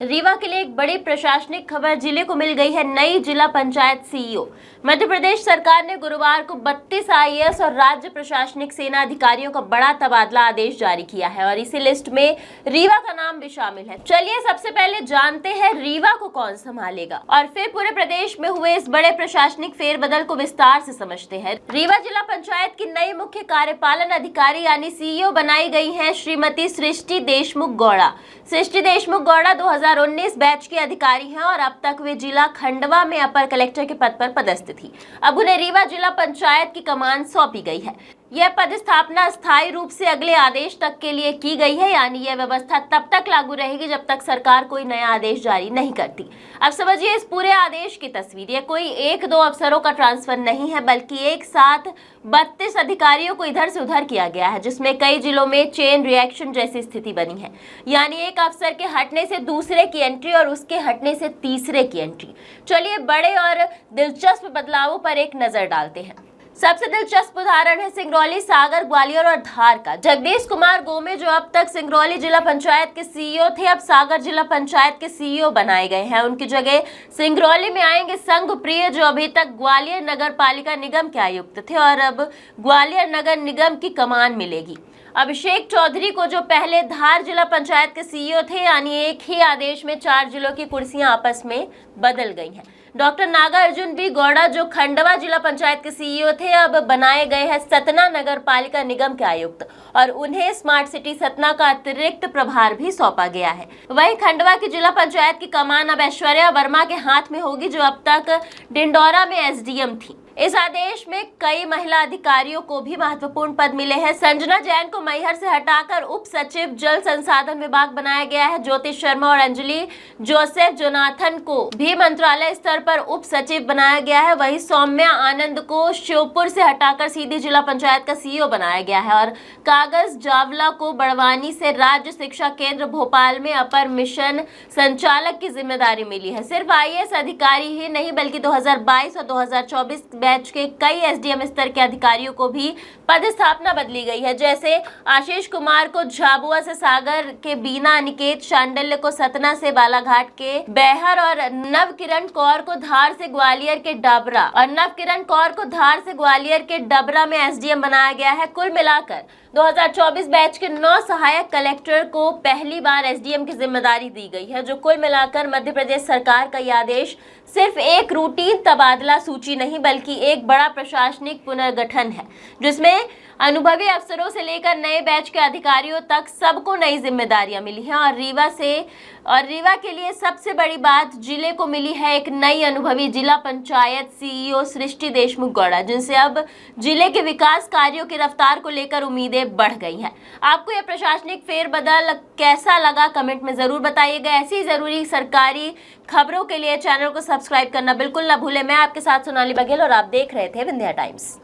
रीवा के लिए एक बड़ी प्रशासनिक खबर। जिले को मिल गई है नई जिला पंचायत सीईओ। मध्य प्रदेश सरकार ने गुरुवार को 32 आईएएस और राज्य प्रशासनिक सेना अधिकारियों का बड़ा तबादला आदेश जारी किया है और इसी लिस्ट में रीवा का नाम भी शामिल है। चलिए सबसे पहले जानते हैं रीवा को कौन संभालेगा और फिर पूरे प्रदेश में हुए इस बड़े प्रशासनिक फेरबदल को विस्तार से समझते हैं। रीवा जिला पंचायत की नई मुख्य कार्यपालन अधिकारी यानी सीईओ बनाई गई है श्रीमती सृष्टि देशमुख गौड़ा। सृष्टि देशमुख गौड़ा 2019 बैच की अधिकारी हैं और अब तक वे जिला खंडवा में अपर कलेक्टर के पद पर पदस्थ थी। अब उन्हें रीवा जिला पंचायत की कमान सौंपी गई है। यह पदस्थापना अस्थायी रूप से अगले आदेश तक के लिए की गई है, यानी यह व्यवस्था तब तक लागू रहेगी जब तक सरकार कोई नया आदेश जारी नहीं करती। अब समझिए इस पूरे आदेश की तस्वीर। यह कोई एक दो अफसरों का ट्रांसफर नहीं है, बल्कि एक साथ 32 अधिकारियों को इधर से उधर किया गया है, जिसमें कई जिलों में चेन रिएक्शन जैसी स्थिति बनी है, यानी एक अफसर के हटने से दूसरे की एंट्री और उसके हटने से तीसरे की एंट्री। चलिए बड़े और दिलचस्प बदलावों पर एक नजर डालते हैं। सबसे दिलचस्प उदाहरण है सिंगरौली, सागर, ग्वालियर और धार का। जगदीश कुमार गोमे जो अब तक सिंगरौली जिला पंचायत के सीईओ थे, अब सागर जिला पंचायत के सीईओ बनाए गए हैं। उनकी जगह सिंगरौली में आएंगे संघ प्रिय जो अभी तक ग्वालियर नगर पालिका निगम के आयुक्त थे और अब ग्वालियर नगर निगम की कमान मिलेगी। अभिषेक चौधरी को जो पहले धार जिला पंचायत के सीईओ थे, यानी एक ही आदेश में 4 जिलों की कुर्सियां आपस में बदल गई हैं। डॉक्टर नागार्जुन बी गौड़ा जो खंडवा जिला पंचायत के सीईओ थे, अब बनाए गए हैं सतना नगर पालिका निगम के आयुक्त और उन्हें स्मार्ट सिटी सतना का अतिरिक्त प्रभार भी सौंपा गया है। वहीं खंडवा की जिला पंचायत की कमान अब ऐश्वर्या वर्मा के हाथ में होगी जो अब तक डिंडौरा में एसडीएम थी। इस आदेश में कई महिला अधिकारियों को भी महत्वपूर्ण पद मिले हैं। संजना जैन को मैहर से हटाकर उप सचिव जल संसाधन विभाग बनाया गया है। ज्योतिष शर्मा और अंजलि जोसेफ जोनाथन को भी मंत्रालय स्तर पर उप सचिव बनाया गया है। वहीं सौम्या आनंद को श्योपुर से हटाकर सीधी जिला पंचायत का सीईओ बनाया गया है और कागज जावला को बड़वानी से राज्य शिक्षा केंद्र भोपाल में अपर मिशन संचालक की जिम्मेदारी मिली है। सिर्फ आईएएस अधिकारी ही नहीं बल्कि 2022 और 2024 बैच के कई एसडीएम स्तर के अधिकारियों को भी पदस्थापना बदली गई है। जैसे आशीष कुमार को झाबुआ से सागर के बीना, अनिकेत शांडिल्य को सतना से बालाघाट के बैहर और नव किरण कौर को धार से ग्वालियर के डबरा में एसडीएम बनाया गया है। कुल मिलाकर 2024 बैच के 9 सहायक कलेक्टर को पहली बार एसडीएम की जिम्मेदारी दी गई है। जो कुल मिलाकर मध्य प्रदेश सरकार का यह आदेश सिर्फ एक रूटीन तबादला सूची नहीं बल्कि एक बड़ा प्रशासनिक पुनर्गठन है, जिसमें अनुभवी अफसरों से लेकर नए बैच के अधिकारियों तक सबको नई जिम्मेदारियां मिली हैं। और रीवा के लिए सबसे बड़ी बात, जिले को मिली है एक नई अनुभवी जिला पंचायत सीईओ सृष्टि देशमुख गौड़ा, जिनसे अब जिले के विकास कार्यों की रफ्तार को लेकर उम्मीदें बढ़ गई हैं। आपको यह प्रशासनिक फेरबदल कैसा लगा कमेंट में जरूर बताइएगा। ऐसी जरूरी सरकारी खबरों के लिए चैनल को सब्सक्राइब करना बिल्कुल ना भूलें। मैं आपके साथ सोनाली बघेल और आप देख रहे थे विंध्या टाइम्स।